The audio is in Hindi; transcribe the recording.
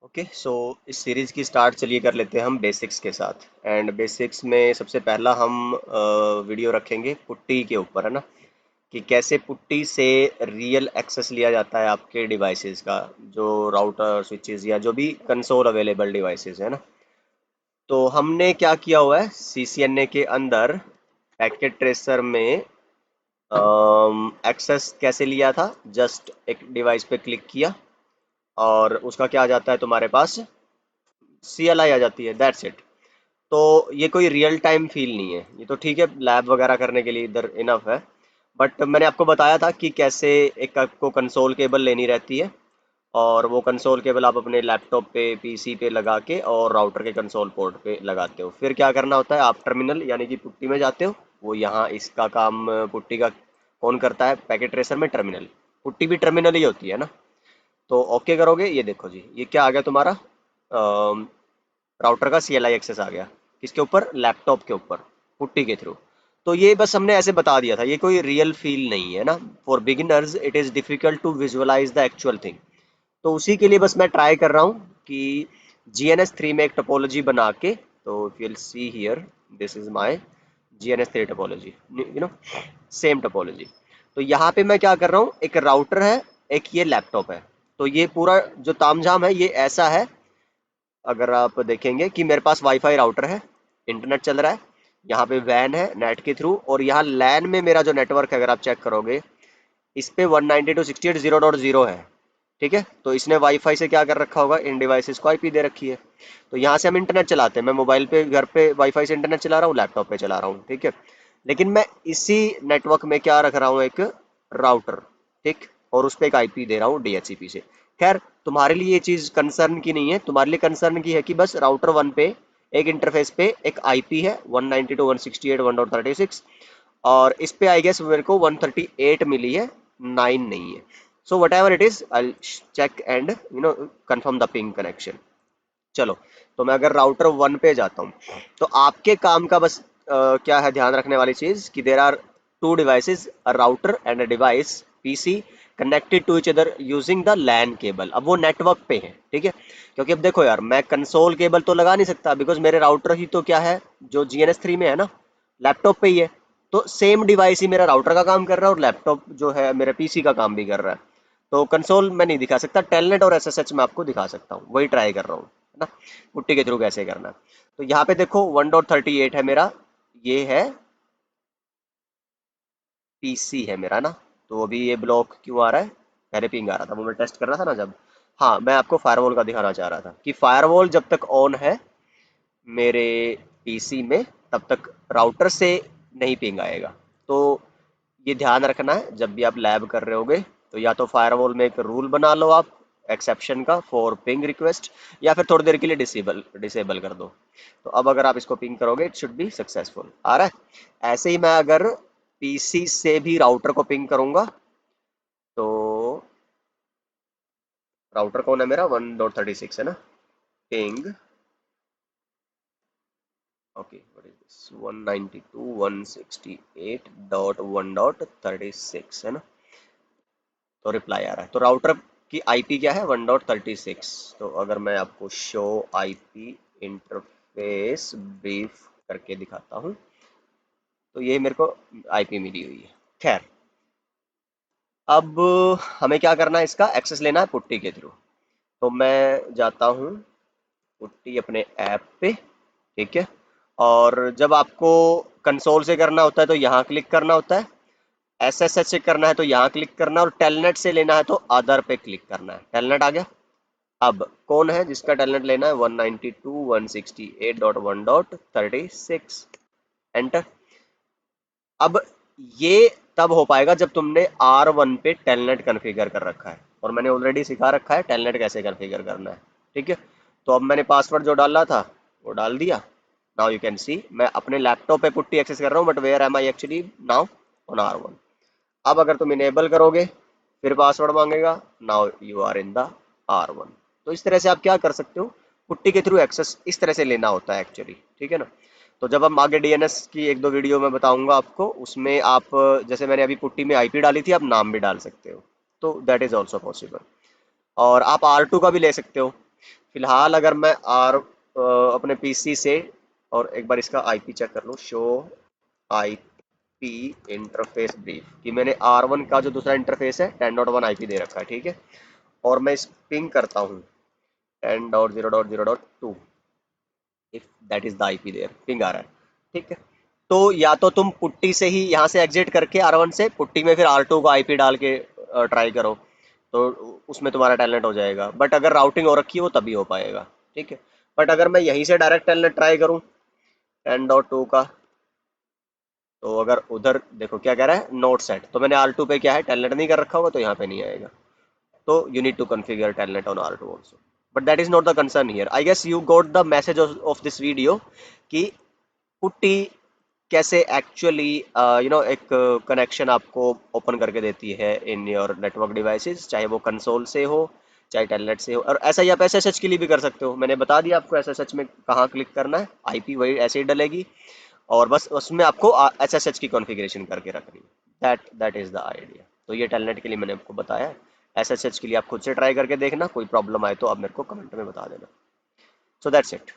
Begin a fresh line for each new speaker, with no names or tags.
ओके सो इस सीरीज की स्टार्ट चलिए कर लेते हैं हम बेसिक्स के साथ। एंड बेसिक्स में सबसे पहला हम वीडियो रखेंगे पुट्टी के ऊपर, है ना, कि कैसे पुट्टी से रियल एक्सेस लिया जाता है आपके डिवाइसेस का, जो राउटर स्विचेस या जो भी कंसोल अवेलेबल डिवाइसेस है ना। तो हमने क्या किया हुआ है CCNA के अंदर पैकेट ट्रेसर में एक्सेस कैसे लिया था। जस्ट एक डिवाइस पे क्लिक किया और उसका क्या आ जाता है तुम्हारे पास, CLI आ जाती है, दैट्स इट। तो ये कोई रियल टाइम फील नहीं है, ये तो ठीक है लैब वगैरह करने के लिए इधर इनफ है। बट मैंने आपको बताया था कि कैसे एक आपको कंसोल केबल लेनी रहती है, और वो कंसोल केबल आप अपने लैपटॉप पे PC पे लगा के और राउटर के कंसोल पोर्ट पे लगाते हो। फिर क्या करना होता है, आप टर्मिनल यानी कि पुट्टी में जाते हो। वो यहाँ इसका काम पुट्टी का कौन करता है, पैकेट ट्रेसर में टर्मिनल। पुट्टी भी टर्मिनल ही होती है ना। तो ओके करोगे, ये देखो जी, ये क्या आ गया तुम्हारा, राउटर का CLI एक्सेस आ गया। किसके ऊपर, लैपटॉप के ऊपर, पुट्टी के थ्रू। तो ये बस हमने ऐसे बता दिया था, ये कोई रियल फील नहीं है ना। For beginners it is difficult to visualise the actual thing. तो उसी के लिए बस मैं ट्राई कर रहा हूँ कि GNS3 में एक टोपोलॉजी बना के, तो if you'll see here, this is my GNS3 topology, you know, same topology. तो यहाँ पे मैं क्या कर रहा हूँ, एक राउटर है, एक ये लैपटॉप है। तो ये पूरा जो तामझाम है ये ऐसा है, अगर आप देखेंगे कि मेरे पास वाईफाई राउटर है, इंटरनेट चल रहा है, यहाँ पे वैन है नेट के थ्रू, और यहाँ लैन में मेरा जो नेटवर्क है अगर आप चेक करोगे, इस पे 192.168.0.0 है। ठीक है, तो इसने वाईफाई से क्या कर रखा होगा, इन डिवाइसेस को IP दे रखी है। तो यहाँ से हम इंटरनेट चलाते हैं, मैं मोबाइल पे घर पे वाईफाई से इंटरनेट चला रहा हूँ, लैपटॉप पे चला रहा हूँ, ठीक है। लेकिन मैं इसी नेटवर्क में क्या रख रहा हूँ, एक राउटर, ठीक, और उस पर एक IP दे रहा हूँ DHCP से। खैर तुम्हारे लिए ये चीज़ कंसर्न की नहीं है, तुम्हारे लिए कंसर्न की है कि बस राउटर 1 पे एक इंटरफेस पे एक IP है 192.168.1.36, और इस पे आई गेस मेरे को 138 मिली है, 9 नहीं है। So whatever it is, I check and confirm the ping connection. चलो, तो मैं अगर राउटर 1 पे जाता हूँ, तो आपके काम का बस क्या है ध्यान रखने वाली चीज, कि there are two devices, a router and a device PC connected to each other using the LAN cable. अब वो नेटवर्क पे है, ठीक है। क्योंकि अब देखो यार, मैं कंसोल केबल तो लगा नहीं सकता, बिकॉज मेरे राउटर ही तो क्या है, जो GNS3 में है ना, लैपटॉप पे ही है। तो सेम डिवाइस ही मेरा राउटर का काम कर रहा है और लैपटॉप जो है मेरे PC का काम भी कर रहा है। तो कंसोल मैं नहीं दिखा सकता, टेलनेट और SSH मैं आपको दिखा सकता हूँ, वही ट्राई कर रहा हूँ, है ना, पुट्टी के थ्रू कैसे करना है। तो यहाँ पे देखो 1.38 है मेरा, ये है PC है मेरा ना। तो अभी ये ब्लॉक क्यों आ रहा है, पहले पिंग आ रहा था, वो मैं टेस्ट कर रहा था ना जब। हाँ, मैं आपको फायरवॉल का दिखाना चाह रहा था कि फायरवॉल जब तक ऑन है मेरे PC में, तब तक राउटर से नहीं पिंग आएगा। तो ये ध्यान रखना है जब भी आप लैब कर रहे होगे। तो या तो फायरवॉल में एक रूल बना लो आप, एक्सेप्शन का फॉर पिंग रिक्वेस्ट, या फिर थोड़ी देर के लिए डिसेबल डिसेबल कर दो। तो अब अगर आप इसको पिंग करोगे, इट शुड बी सक्सेसफुल आ रहा है। ऐसे ही मैं अगर PC से भी राउटर को पिंग करूंगा, तो राउटर कौन है मेरा, 1.36 है ना, ping, okay what is this, 192.168.1.36 है ना। तो रिप्लाई आ रहा है, तो राउटर की IP क्या है, 1.36। तो अगर मैं आपको शो IP इंटरफेस ब्रीफ करके दिखाता हूँ, तो ये मेरे को IP मिली हुई है। खैर, अब हमें क्या करना है, इसका एक्सेस लेना है पुट्टी के थ्रू। तो मैं जाता हूँ पुट्टी अपने ऐप पे, ठीक है। और जब आपको कंसोल से करना होता है तो यहाँ क्लिक करना होता है, SSH से करना है तो यहाँ क्लिक करना है, और टेलनेट से लेना है तो अदर पे क्लिक करना है। टेलनेट आ गया। अब कौन है जिसका टेलनेट लेना है, 192.168.1.36, एंटर। अब ये तब हो पाएगा जब तुमने R1 पे टेलनेट कॉन्फ़िगर कर रखा है, और मैंने ऑलरेडी सिखा रखा है टेलनेट कैसे कॉन्फ़िगर करना है, ठीक है। तो अब मैंने पासवर्ड जो डाला था वो डाल दिया। नाउ यू कैन सी मैं अपने लैपटॉप पे पुट्टी एक्सेस कर रहा हूँ, but where am I actually now, on R1। अब अगर तुम इनेबल करोगे, फिर पासवर्ड मांगेगा, now you are in the R1। तो इस तरह से आप क्या कर सकते हो, पुट्टी के थ्रू एक्सेस इस तरह से लेना होता है एक्चुअली, ठीक है ना। तो जब हम आगे DNS की एक दो वीडियो में बताऊंगा आपको, उसमें आप जैसे मैंने अभी पुट्टी में IP डाली थी, आप नाम भी डाल सकते हो, तो दैट इज ऑल्सो पॉसिबल। और आप R2 का भी ले सकते हो। फिलहाल अगर मैं अपने पीसी से, और एक बार इसका आईपी चेक कर लूँ, शो आईपी इंटरफेस ब्रीफ, कि मैंने R1 का जो दूसरा इंटरफेस है 10.1 आईपी दे रखा है, ठीक है। और मैं इस पिंग करता हूँ 10.0.0.2, if that is the IP there, ping आ रहा है, ठीक है। तो या तो तुम पुट्टी से ही यहाँ से एग्जिट करके R1 से पुट्टी में फिर R2 को आईपी डाल के ट्राई करो, तो उसमें तुम्हारा टैलेंट हो जाएगा। बट अगर राउटिंग हो रखी है वो तभी हो पाएगा, ठीक है। बट अगर मैं यहीं से डायरेक्ट टैलेंट ट्राई करूँ 10.2 का, तो अगर उधर देखो क्या कह रहा है, नोट सेट, तो मैंने R2 पे क्या है, टैलेंट नहीं कर रखा होगा, तो यहाँ पे नहीं आएगा। तो you need to configure telnet on R2 also, but that is not the concern here. I guess you got the message of this video कि पुट्टी कैसे एक्चुअली एक कनेक्शन आपको ओपन करके देती है इन योर नेटवर्क डिवाइसेस, चाहे वो कंसोल से हो चाहे टेलनेट से हो। और ऐसा ही आप एसएसएच के लिए भी कर सकते हो, मैंने बता दिया आपको एसएसएच में कहाँ क्लिक करना है, आईपी वही ऐसे ही डलेगी, और बस उसमें आपको एसएसएच की कॉन्फ़िगरेशन करके रखनी है। That is the idea. तो ये टेलनेट के लिए मैंने आपको बताया। एसएसएच के लिए आप खुद से ट्राई करके देखना, कोई प्रॉब्लम आए तो आप मेरे को कमेंट में बता देना। So that's it.